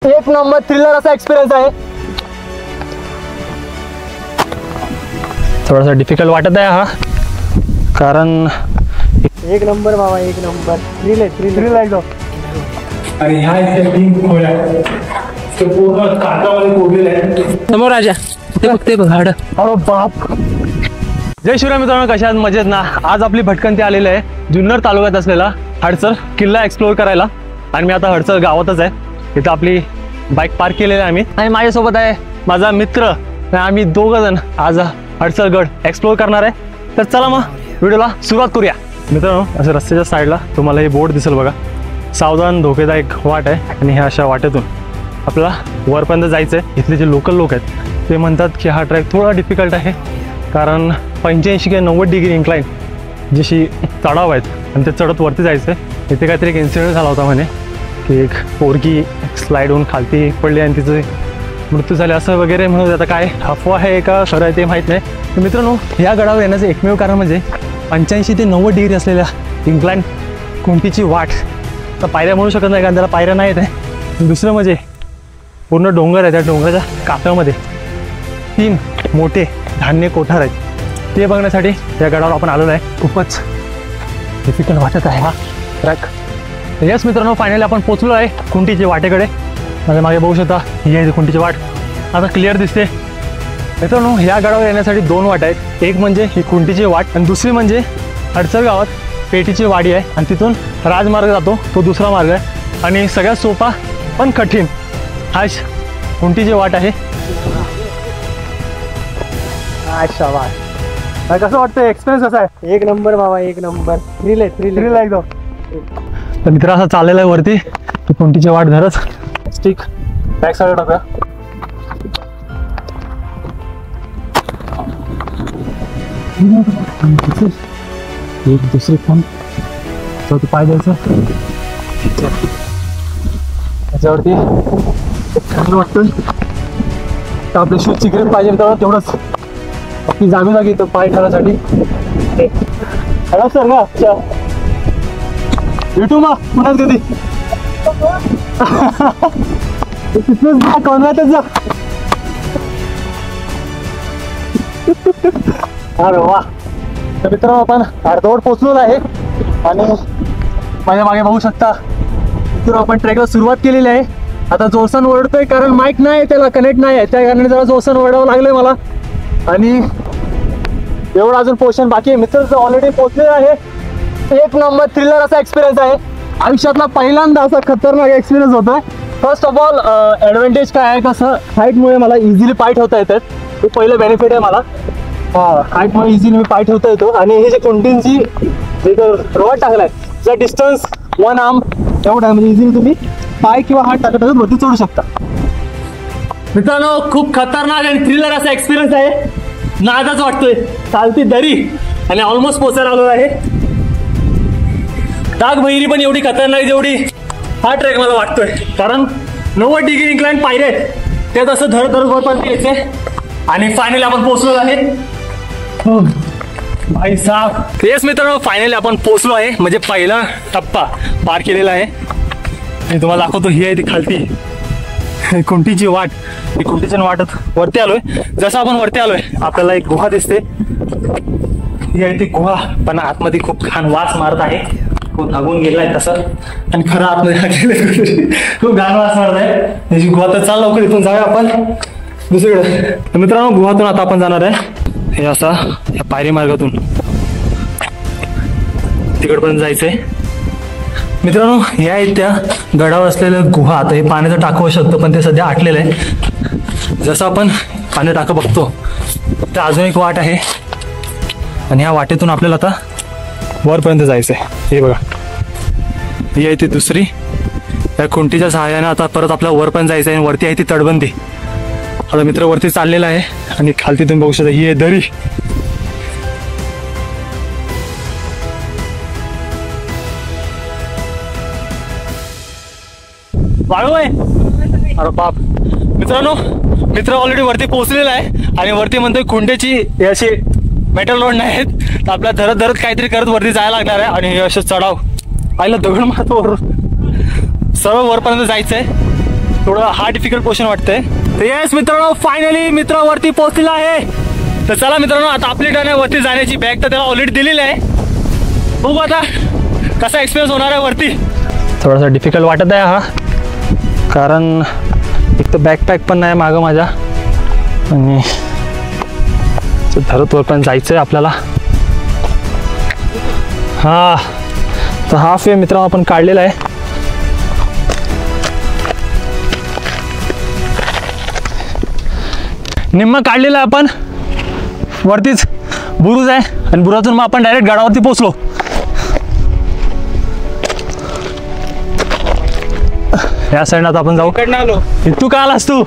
एक number thriller असा experience आहे। थोडासा डिफिकल्ट वाटत आहे हा, कारण एक नंबर मामा, एक नंबर थ्रिल एकदम। आणि ह्या इथे खोल्या ते पूर्ण कागदामध्ये कोरलेले आहे। समोर राजा ते बघते बघ हाड। अरे बाप। जय शिवराय मित्रांनो, कशा आहात? मजेत ना? आज आपली भटकंती आलेली आहे जुन्नर तालुक्यात असलेला हडसर किल्ला एक्सप्लोर करायला। आणि मी आता हडसर गावातच आहे, इथं आपली बाईक पार्क केलेली आहे आम्ही, आणि माझ्यासोबत आहे माझा मित्र। आम्ही दोघं जण आज हडसरगड एक्सप्लोर करणार आहे। तर चला मग व्हिडिओला सुरुवात करूया। मित्रांनो, असं रस्त्याच्या साईडला तुम्हाला हे बोर्ड दिसेल बघा, सावधान धोकेदायक वाट आहे। आणि ह्या अशा वाटेतून आपल्याला वरपर्यंत जायचं आहे। इथले जे लोकल लोक आहेत ते म्हणतात की हा ट्रॅक थोडा डिफिकल्ट आहे, कारण 85 किंवा 90 डिग्री इन्क्लाइन जशी चढाव आहेत आणि ते चढत वरती जायचं आहे। इथे काहीतरी एक इन्सिडेंट झाला होता म्हणे की एक पोरगी स्लाईड होऊन खालती पडली आणि तिचं मृत्यू झाले असं वगैरे म्हणून। आता काय अफवा आहे का खरं आहे ते माहीत नाही। तर मित्रांनो, या गडावर येण्याचं एकमेव कारण म्हणजे 85 ते 90 डिग्री असलेल्या इन्क्लाइन खुंटीची वाट। तर पायऱ्या म्हणू शकत नाही, कारण त्याला पायऱ्या नाहीत आहे। दुसरं म्हणजे पूर्ण डोंगर आहे, त्या डोंगराच्या कातळमध्ये 3 मोठे धान्य कोठार आहेत। ते बघण्यासाठी या गडावर आपण आलेलो आहे। खूपच डिफिकल्ट वाटत आहे हा ट्रॅक। यस मित्रांनो, फायनली आपण पोचलो आहे खुंटीच्या वाटेकडे। माझ्या मागे बघू शकता, ही आहे खुंटीची वाट, आता क्लिअर दिसते। मित्रांनो, ह्या गडावर येण्यासाठी 2 वाट आहेत। एक म्हणजे ही खुंटीची वाट आणि दुसरी म्हणजे हडसर गावात पेटीची वाडी आहे आणि तिथून राजमार्ग जातो, तो दुसरा मार्ग आहे। आणि सगळ्यात सोपा पण कठीण हा खुंटीची वाट आहे। शाबाश। कसं वाटतं, एक्सपिरियन्स कसा आहे? एक नंबर मामा, एक नंबर थ्रिल एकदम। तर मित्र असं चाललेलं आहे वरती, तो खुंटीची वाट धरत स्टिक बॅक साईड टाका। एक दुसरी फोन तो पाय द्यायचं त्याच्यावरती थंड वाटतं। तर आपले शूजची ग्रीप पाहिजे तेवढंच आपली जागी तो पाय ठेवण्यासाठी। हॅलो सर ना, अच्छा भेटू मग पुन्हा कधी कोणातच जा। अरे वा। तर मित्रांनो, आपण अर्धवट पोचलेलो आहे आणि माझ्या मागे बघू शकता तर आपण ट्रॅकला सुरुवात केलेली आहे। आता जोरसान ओरडतोय, कारण माईक नाही, त्याला कनेक्ट नाही आहे, त्या कारणाने जरा जोरसान ओरडावं लागलंय मला। आणि एवढं अजून पोर्शन बाकी आहे। मित्र ऑलरेडी पोचलेला आहे। एक नंबर थ्रिलर असा एक्सपिरियन्स आहे, आयुष्यातला पहिल्यांदा असा खतरनाक एक्सपिरियन्स होता है। फर्स्ट ऑफ ऑल ॲडव्हान्टेज काय आहे, कसं हाईटमुळे मला इझिली पाय ठेवता येतात, ते पहिलं बेनिफिट आहे मला। हाईटमुळे इझिली मी पाय ठेवता येतो। आणि हे जे खुंटींची जे रॉड टाकलाय त्याचा डिस्टन्स 1 आर्म एवढा आहे, म्हणजे इझिली तुम्ही पाय किंवा हात टाकत वरती चढू शकता। मित्रांनो, खूप खतरनाक आणि थ्रिलर असा एक्सपिरियन्स आहे। नादाच वाटतोय, चालती दरी आणि ऑलमोस्ट पोचायला आलो आहे। डाग बहिरी पण एवढी खतरनाक जेवढी हा ट्रेक मला वाटतोय, कारण 90 डिग्री इन्क्लाइन पायऱ्या आहेत, त्यात असं धरत वरपर्यंत यायचंय। आणि फायनली आपण पोहोचलो आहे भाई साहब। येस मित्रांनो, फायनली आपण पोहोचलो आहे, म्हणजे पहिला टप्पा पार केलेला आहे। मी तुम्हाला दाखवतो, ही आहे ती खालती खुंटीची वाट। ही खुंटीच्या वाटत वरती आलोय। जसं आपण वरती आलोय आपल्याला एक गुहा दिसते, ही आहे ती गुहा, पण आतमध्ये खूप घाण वास मारत आहे, खूप धागून गेलाय तसं। आणि खरं आतमध्ये खूप घाण वास मारत आहे त्याची गुहा। तर चाल लवकर इथून जाऊया आपण दुसरीकडे। तर मित्रांनो, गुहातून आता आपण जाणार आहे हे असा या पायरी मार्गातून तिकडपर्यंत जायचंय। मित्रांनो, ह्या आहेत त्या गडावर असलेल्या गुहा। आता हे पाण्याचं टाकं होऊ शकतं, पण ते सध्या आटलेलं आहे। जसं आपण पाणी टाकं बघतो तर अजून एक वाट आहे, आणि ह्या वाटेतून आपल्याला आता वरपर्यंत जायचं आहे। हे बघा, ही आहे ती दुसरी, या खुंटीच्या सहाय्याने आता परत आपल्याला वरपर्यंत जायचं आहे। वरती आहे ती तटबंदी। आता मित्र वरती चाललेला आहे आणि खालती तुम्ही बघू शकता, ही आहे दरी। वाळू आहे, अरे बाप। मित्रांनो, मित्र ऑलरेडी वरती पोहोचलेला आहे आणि वरती म्हणतोय खुंटीची अशी मेटल रोड नाही आहेत, तर आपल्याला धरत धरत काहीतरी करत वरती जायला लागणार आहे। आणि हे असं चढाव पाहिलं, दगड मारतो सरळ वरपर्यंत जायचंय। थोडं हा डिफिकल्ट पोर्शन वाटतंय. तर येस मित्रांनो, फायनली मित्र वरती पोहोचलेला आहे. तर चला मित्रांनो, आता आपली टर्न आहे वरती जाण्याची. बॅग तर त्याला ऑलरेडी दिलेली आहे. बघू आता कसा एक्सपिरियन्स होणार आहे वरती. थोडासा डिफिकल्ट वाटत आहे हा, कारण एक तर बॅकपॅक पण नाही मागं माझ्या, आणि धरत वरपर्यंत जायचं आहे आपल्याला. हा तर हाफ वे मित्रांनो आपण काढलेला आहे. निम्म काढलेलं आहे आपण. वरतीच बुरुज आहे आणि बुरुजातून मग आपण डायरेक्ट गडावरती पोहोचलो. या साईडला आपण जाऊ. आलो. तू का आलास तू?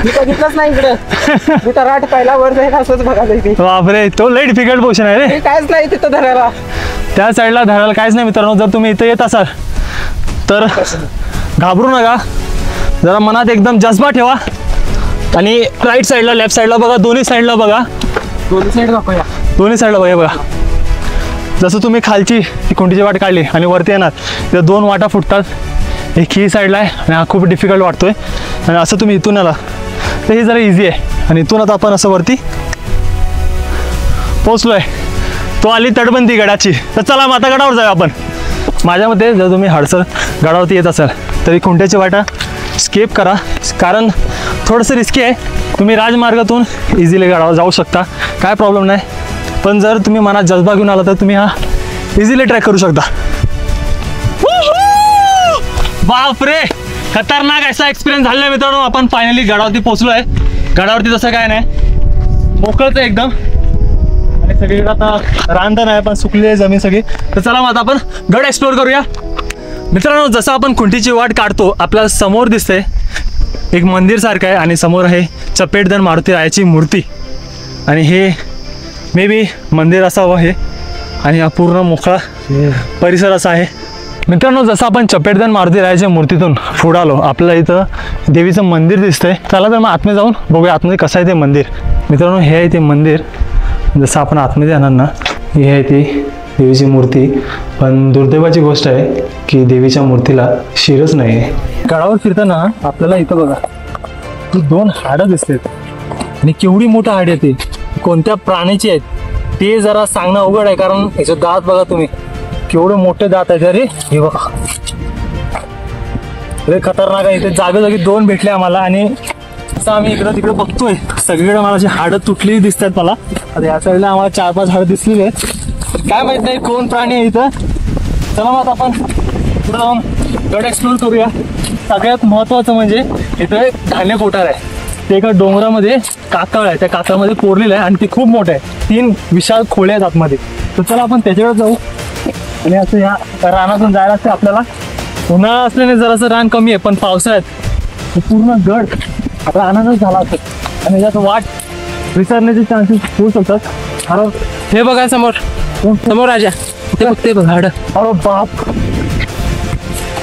मी बघितलंच नाही इकडे. मी तर राट पहिला वर जाईल असंच बघायला. बापरे, तो लय डिफिकल्ट पोर्शन आहे रे. कायच नाही तिथं धरायला. त्या साईडला धरायला काहीच नाही मित्रांनो. जर तुम्ही इथं येत असाल तर घाबरू नका. जरा मनात एकदम जज्बा ठेवा आणि राईट साईडला, लेफ्ट साईडला बघा, दोन्ही साईडला बघा. दोन्ही साईड दाखवूया. दोन्ही साईडला बघा. जसं तुम्ही खालची ती खुंटीची वाट काढली आणि वरती येणार, त्या दोन वाटा फुटतात. एक ही साईडला आहे आणि हा खूप डिफिकल्ट वाटतोय. आणि असं तुम्ही इथून आला तर हे जरा इझी आहे. आणि इथून आता आपण असं वरती पोचलोय. तो आली तटबंदी गडाची. तर चला मग आता गडावर जाऊया आपण. माझ्या मते जर तुम्ही हडसर गडावरती येत असाल तरी खुंट्याची वाटा स्किप करा, कारण थोडंसं रिस्की आहे. तुम्ही राजमार्गातून इझिली गडावर जाऊ शकता, काय प्रॉब्लेम नाही. पण जर तुम्ही मनात जज्बा घेऊन आला तर तुम्ही हा इझिली ट्रॅक करू शकता. बापरे, खतरनाक असा एक्सपिरियन्स झालेला आहे मित्रांनो. आपण फायनली गडावरती पोहोचलो आहे. गडावरती तसं काय नाही, मोकळच आहे एकदम. आणि सगळीकडे आता रानदान आहे पण सुकली आहे जमीन सगळी. तर चला मग आता आपण गड एक्सप्लोर करूया मित्रांनो. जसं आपण खुंटीची वाट काढतो, आपल्याला समोर दिसते एक मंदिर सारखं आहे आणि समोर आहे चपेटधन मारुती रायाची मूर्ती. आणि हे मे बी मंदिर असावं हे. आणि हा पूर्ण मोकळा परिसर असा आहे मित्रांनो. जसं आपण चपेटधन मारुती रायाच्या मूर्तीतून पुढे आलो, आपल्याला इथं देवीचं मंदिर दिसतंय. चला तर मग आतमध्ये जाऊन बघूया आतमध्ये कसं आहे ते मंदिर. मित्रांनो, हे आहे ते मंदिर. जसं आपण आतमध्ये येणार ना, ही आहे ती देवीची मूर्ती. पण दुर्दैवाची गोष्ट आहे की देवीच्या मूर्तीला शिरच नाही आहे. गडावर फिरताना आपल्याला इथं बघा ही दोन हाडं दिसतात. आणि केवढी मोठं हाड आहे ते, कोणत्या प्राण्याची आहेत ते जरा सांगणं अवघड आहे, कारण याचे दात बघा तुम्ही, केवढे मोठे दात आहेत. अरे हे बघा, अरे खतरनाक आहे. इथे जागोजागी दोन भेटले आम्हाला. आणि असं आम्ही इकडं तिकडे बघतोय, सगळीकडे मला अशी हाडं तुटलेली दिसतात मला. आता या साईडला आम्हाला 4-5 हाडं दिसलेली आहेत. काय माहित नाही कोण प्राणी आहे इथं. चला मग आपण पुढे जाऊन गड एक्सप्लोर करूया. सगळ्यात महत्वाचं म्हणजे इथं धान्य कोठार आहे. ते एका डोंगरामध्ये कातळ आहे, त्या कातळामध्ये कोरलेलं आहे आणि ते खूप मोठं आहे. 3 विशाल खोळे आहेत आतमध्ये. तर चला आपण त्याच्याकडे जाऊ. आणि असं या रानातून जायला असते आपल्याला. उन्हाळा असल्याने जरासं रान कमी आहे, पण पावसाळ्यात पूर्ण गड आपला रानातच झाला असत आणि याच्यात वाट विसरण्याचे चान्सेस होऊ शकतात. कारण हे बघा समोर, समोर राजा, ते बघ हाड. अरे बाप,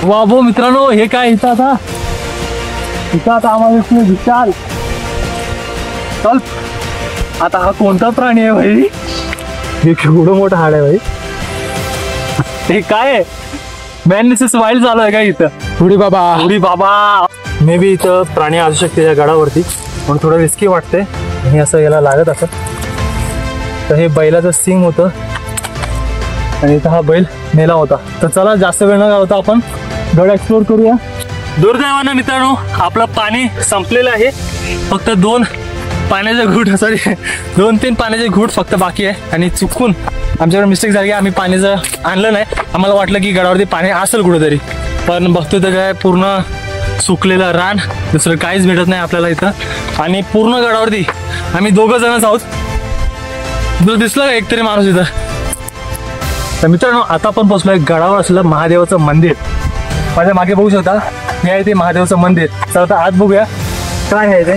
वाबो मित्रांनो, हे काय इथं आता आम्हाला विशाल. चल आता हा कोणता प्राणी आहे भाई? हे केवढं मोठं हाड आहे भाई. हे काय आहे? मॅननेसेस वाईल्ड चालू आहे का इथं? थोडी बाबा मे बी इथं प्राणी असू शकते या गडावरती, पण थोडं रिस्की वाटतंय. आणि असं याला लागत असत. तर हे बैलाचं सिंग होतं आणि इथं हा बैल मेला होता. तर चला जास्त वेळ न घालवता आपण गड एक्सप्लोर करूया. दुर्दैवानं मित्रांनो आपलं पाणी संपलेलं आहे. फक्त 2 पाण्याचे घूट, सॉरी 2-3 पाण्याचे घूट फक्त बाकी आहे. आणि चुकून आमच्याकडे मिस्टेक झाली, आम्ही पाण्याचं आणलं नाही. आम्हाला वाटलं की गडावरती पाणी असेल कुठेतरी, पण बघतो तर काय पूर्ण सुकलेलं रान, दुसरं काहीच भेटत नाही आपल्याला इथं. आणि पूर्ण गडावरती आम्ही 2 जणच आहोत. तुला दिसलं का एकतरी माणूस इथं? तर मित्रांनो आता आपण पोहोचलोय गडावर असलेलं महादेवाचं मंदिर. माझ्या मागे बघू शकता, हे आहे ते महादेवाचं मंदिर. तर आता आत बघूया काय आहे ते.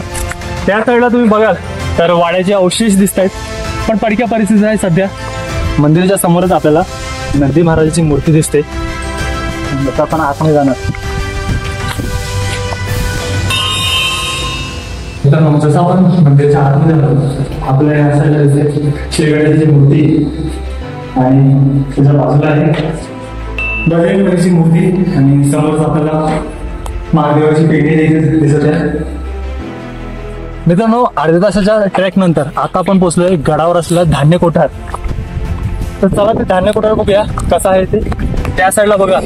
त्या साईडला तुम्ही बघाल तर वाड्याचे अवशेष दिसत आहेत, पण पडक्या परिस्थिती आहे सध्या. मंदिराच्या समोरच आपल्याला नंदी महाराजाची मूर्ती दिसते. आता आपण आतमध्ये जाणार. जसं आपण मंदिराच्या आतमध्ये आलो, आपल्या या साईडला दिसते शेगाड्याची मूर्ती आणि त्याच्या बाजूला आहे बजरंगबलीची मूर्ती. आणि समोरच आपल्याला महादेवाची पिंडी देखील दिसत आहे. मित्रांनो, अर्ध्या तासाच्या ट्रॅक नंतर आता आपण पोहोचलोय गडावर असलेल्या धान्य कोठार. तर चला ते धान्य कोठार बघूया कसं आहे ते. त्या साईडला बघा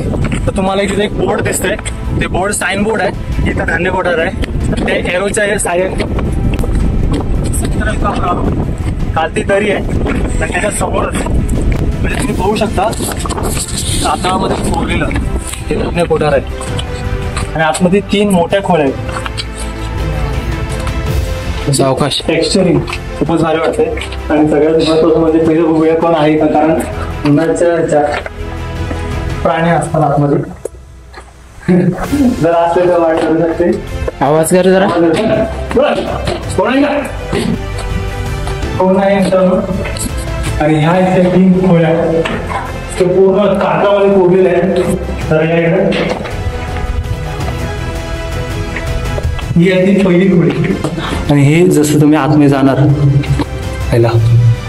तर तुम्हाला इथे एक बोर्ड दिसतंय. ते बोर्ड साइन बोर्ड आहे. इथं धान्य कोठार आहे. ते एरोच्या साह्याने खालती दरी आहे आणि त्याच्या समोरच म्हणजे तुम्ही बघू शकता कातळामध्ये कोरलेलं हे धान्य कोठार आहे. आणि आतमध्ये 3 मोठ्या खोल्या आहेत. सावकाश. टेक्स्चरिंग खूपच भारी वाटते. आणि सगळ्यात महत्त्वाचं म्हणजे पहिले बघूया कोण आहे का, कारण उन्हाळ्याच्या प्राणी असतात आतमध्ये. जर असले तर वाट करू शकते. आवाज कर जरा. कोण आहे का, कोण आहे मित्रांनो. आणि ह्या इथे 3 खोल्या ते पूर्ण कागदामध्ये कोरलेले आहेत. तर या इकडे ही आहे ती पहिली खोली. आणि हे जसं तुम्ही आतमध्ये जाणार पहिला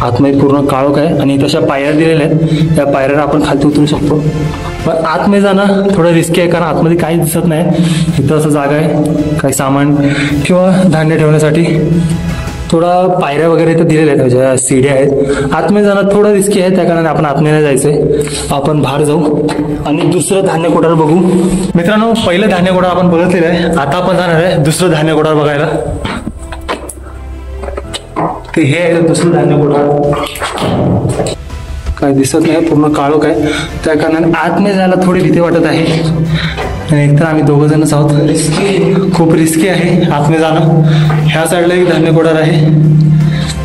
आतमध्ये पूर्ण काळोख आहे आणि तशा पायऱ्या दिलेल्या आहेत. त्या पायऱ्यावर आपण खाली उतरू शकतो. पण आतमध्ये जाणं थोडं रिस्की आहे कारण आतमध्ये काहीच दिसत नाही. इथं असं जागा आहे काही सामान किंवा धान्य ठेवण्यासाठी. थोडा पायऱ्या वगैरे इथं दिलेल्या आहेत, ज्या सीड्या आहेत. आतमध्ये जाणं थोडं रिस्की आहे, त्या कारणाने आपण आतमध्ये नाही जायचंय. आपण बाहेर जाऊ आणि दुसरं धान्य कोठार बघू. मित्रांनो, पहिलं धान्य कोठार आपण बघितलेलं आहे. आता आपण जाणार आहे दुसरं धान्य कोठार बघायला. ते हे आहे दुसरं धान्य कोठार. काय दिसत नाही, पूर्ण काळोख आहे. त्या कारणाने आतमध्ये जायला थोडी भीती वाटत आहे. आणि एकतर आम्ही 2 जणच आहोत. खूप रिस्की आहे आतमध्ये जाणं. ह्या साईडला एक धान्य कोठार आहे,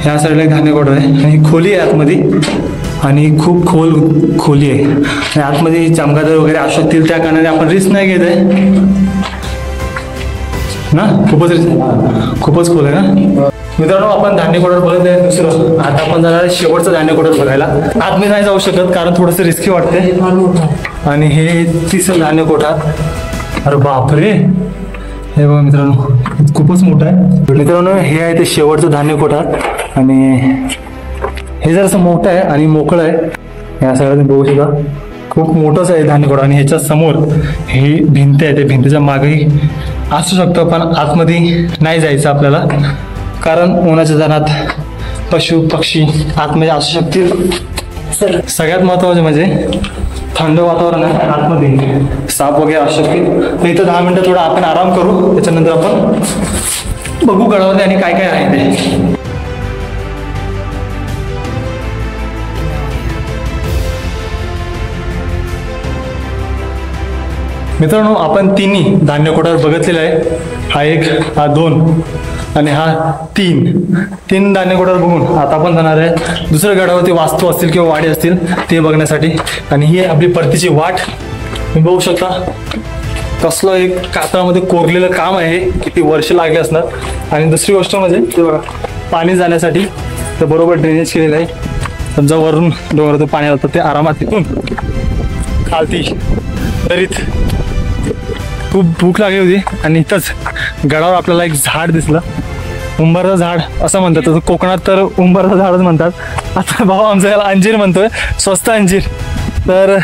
ह्या साईडला एक धान्य कोठार आहे. आणि खोली आहे आतमध्ये आणि खूप खोली आहे. आणि आतमध्ये चमगादर वगैरे असू शकतील, त्या कारणाने आपण रिस्क नाही घेत आहे ना. खूपच खोल आहे ना. मित्रांनो, आपण धान्य कोठार बघत आहे दुसरं. आता आपण जाणार आहे शेवटचं धान्य कोठार बघायला. आतमध्ये नाही जाऊ शकत कारण थोडंसं रिस्की वाटते. आणि हे 3रं धान्य कोठार. अरे बापरे, हे बघा मित्रांनो खूपच मोठं आहे. मित्रांनो, हे आहे ते शेवटचं धान्य कोठार. आणि हे जरासं मोठं आहे आणि मोकळं आहे. या साईडला बघू शकता खूप मोठंच आहे धान्य कोठार. आणि ह्याच्या समोर ही भिंत आहे. त्या भिंतीच्या मागेही असू शकतं, पण आतमध्ये नाही जायचं आपल्याला कारण उन्हाच्या जाण्यात पशु पक्षी आतमध्ये असू शकतील. सगळ्यात महत्त्वाचं म्हणजे थंड वातावरण आहे आतमध्ये, साप वगैरे असू शकतील. इथं 10 मिनिटं थोडा आपण आराम करू. त्याच्यानंतर आपण बघू गडावरती आणि काय काय आहे ते. मित्रांनो, आपण 3 धान्य कोठार बघितलेला आहे. हा 1, हा 2 आणि हा 3 धान्य कोठार बघून आता आपण जाणार आहे दुसऱ्या गडावरती वास्तू असतील किंवा वाडी असतील ते बघण्यासाठी. आणि ही आहे आपली परतीची वाट. तुम्ही बघू शकता कसलं एक कातळामध्ये कोरलेलं काम आहे. किती वर्ष लागले असणार. आणि दुसरी गोष्ट म्हणजे ते बघा पाणी जाण्यासाठी तर बरोबर ड्रेनेज केलेलं आहे. समजा वरून डोंगरातून पाणी आलं तर ते आरामात तिथून खालती दरीत. खूप भूक लागली होती आणि इथंच गडावर आपल्याला एक झाड दिसलं, उंबराचं झाड असं म्हणतात. तसं कोकणात तर उंबराचं झाडच म्हणतात. आता भाऊ आमचा याला अंजीर म्हणतोय, स्वस्त अंजीर. तर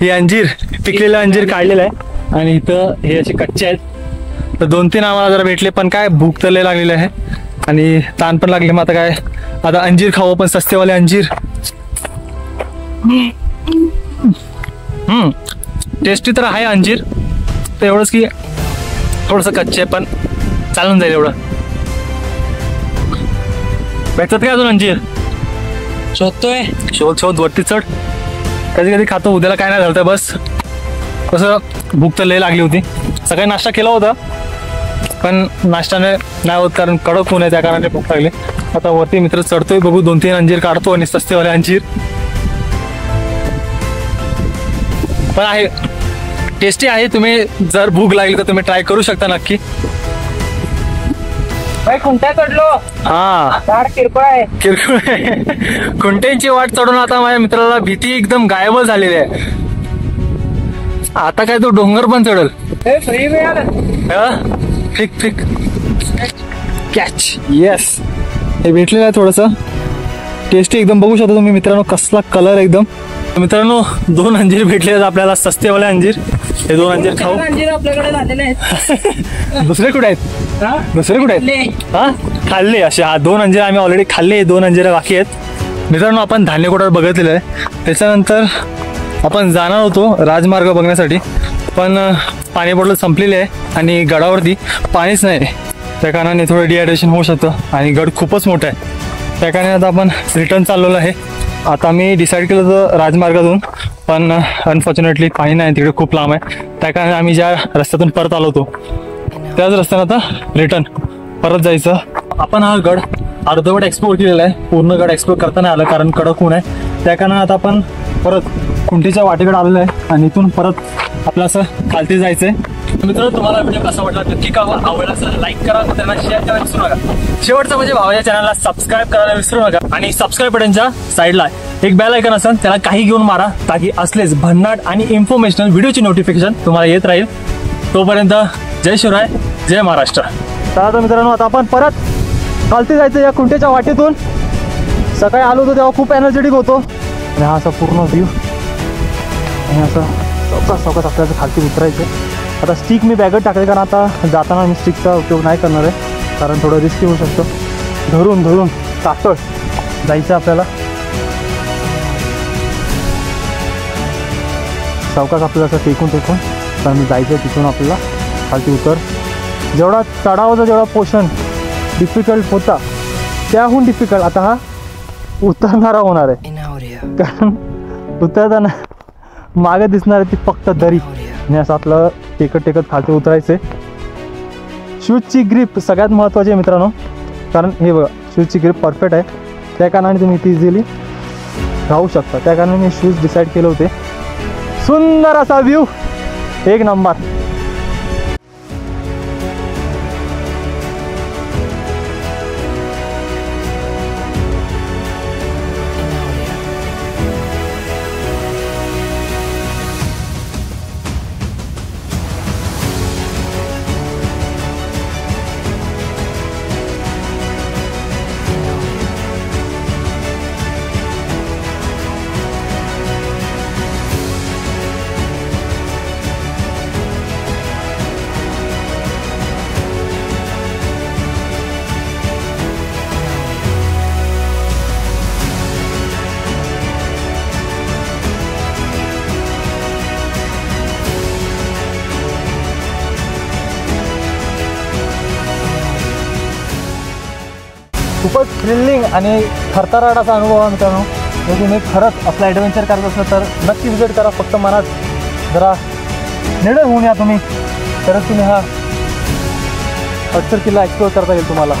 ही अंजीर पिकलेलं अंजीर काढलेलं आहे आणि इथं हे असे कच्चे आहेत. तर 2-3 आम्हाला जरा भेटले, पण काय भूक तर लय लागलेली आहे आणि ताण पण लागले. मग आता काय, आता अंजीर खाऊ पण सस्तेवाले अंजीर. टेस्टी तर आहे अंजीर, तर एवढंच की थोडंसं कच्चे पण चालून जाईल एवढं. भेटतात काय अजून अंजीर? शोधतोय. शोध वरती चढ. कधी कधी खातो, उद्याला काय नाही झालं. बस कसं भूक तर लय लागली होती. सकाळी नाश्ता केला होता पण नाश्ताने नाही होत कारण कडक ऊन आहे, त्या कारणाने भूक लागली. आता वरती मित्र चढतोय, बघू 2-3 अंजीर काढतो आणि सस्तेवाले अंजीर पण आहे, टेस्टी आहे. तुम्ही जर भूक लागली तर तुम्ही ट्राय करू शकता नक्की. खुंट्या चढलो. हा, झाड किरकोळ आहे. किरकोळ आहे. खुंट्यांची वाट चढून आता माझ्या मित्राला भीती एकदम गायब झालेली आहे. आता काय तो डोंगर पण चढल. फिक कॅच. येस, हे भेटलेलं आहे थोडंसं. टेस्टी एकदम. बघू शकता तुम्ही मित्रांनो कसला कलर एकदम. मित्रांनो 2 अंजीर भेटले आहेत आपल्याला, सस्तेवाले अंजीर. हे 2 अंजीर खाऊ. अंजीर आपल्याकडे झालेले आहेत. दुसरे कुठे आहेत? दुसरे कुठे आहेत? हा खाल्ले असे. हा 2 अंजीर आम्ही ऑलरेडी खाल्ले. 2 अंजीर बाकी आहेत. मित्रांनो आपण धान्य कोठार बघितलेलं आहे. त्याच्यानंतर आपण जाणार होतो राजमार्ग बघण्यासाठी, पण पाणी बॉटल संपलेली आहे आणि गडावरती पाणीच नाही. त्या कारणाने थोडं डिहायड्रेशन होऊ शकतं आणि गड खूपच मोठा आहे. त्या कारणाने आता आपण रिटर्न चाललेलो आहे. आता मी डिसाईड केलं होतं राजमार्गातून, पण अनफॉर्च्युनेटली पाणी नाही, तिकडे खूप लांब आहे. त्या कारणाने आम्ही ज्या रस्त्यातून परत आलो होतो त्याच रस्त्याने आता रिटर्न परत जायचं. आपण हा गड अर्धवट एक्सप्लोर केलेला आहे. पूर्ण गड एक्सप्लोर करता नाही आलं कारण कडक ऊन आहे. त्या कारणाने आता आपण परत कुंटीच्या वाटेकडे आलेलो आहे आणि इथून परत आपलं असं खालती जायचं आहे. मित्रांनो तुम्हाला व्हिडिओ कसा वाटला नक्की आवडला असेल लाईक करा, त्यांना शेअर करायला विसरू नका. शेवटचं म्हणजे भावाच्या चॅनलला सबस्क्राईब करायला विसरू नका आणि सबस्क्राईब बटनच्या साईडला एक बेल आयकॉन असेल त्याला काही घेऊन मारा, ताकि असलेच भन्नाट आणि इन्फॉर्मेशनल व्हिडिओची नोटिफिकेशन तुम्हाला येत राहील. तोपर्यंत जय शिवराय, जय महाराष्ट्र. तर मित्रांनो आता आपण परत खालती जायचं या कुंटेच्या वाटेतून. सकाळी आलो होतो तेव्हा खूप एनर्जेटिक होतो आणि हा असा पूर्ण व्ह्यू आणि असं सावकाश आपल्याला खालती उतरायचं. आता स्टिक मी बॅगेत टाकले कारण आता जाताना मी स्टिकचा उपयोग नाही करणार आहे कारण थोडं रिस्की होऊ शकतो. धरून ताकद जायचं आपल्याला. सावकाश आपल्याला असं टेकून कारण जायचं तिथून आपल्याला खालती उतर. जेवढा चढावाचा जेवढा पोर्शन डिफिकल्ट होता त्याहून डिफिकल्ट आता हा उतरणारा होणार आहे. कारण उतरताना मागे दिसणार आहे ती फक्त दरी आणि असं आपलं टेकत खालती उतरायचे. शूजची ग्रिप सगळ्यात महत्त्वाची आहे मित्रांनो, कारण हे बघा शूजची ग्रिप परफेक्ट आहे. त्या कारणाने तुम्ही इथे इझिली राहू शकता. त्या कारणाने मी शूज डिसाईड केले होते. सुंदर असा व्ह्यू, एक नंबर. खूपच थ्रिलिंग आणि थरथराट असा अनुभव आहे मित्रांनो. जर तुम्ही खरंच असला ॲडव्हेंचर करत असाल तर नक्की विजिट करा. फक्त मनात जरा निर्णय होऊन या तुम्ही, तरच तुम्ही हा हडसर किल्ला एक्सप्लोर करता येईल तुम्हाला.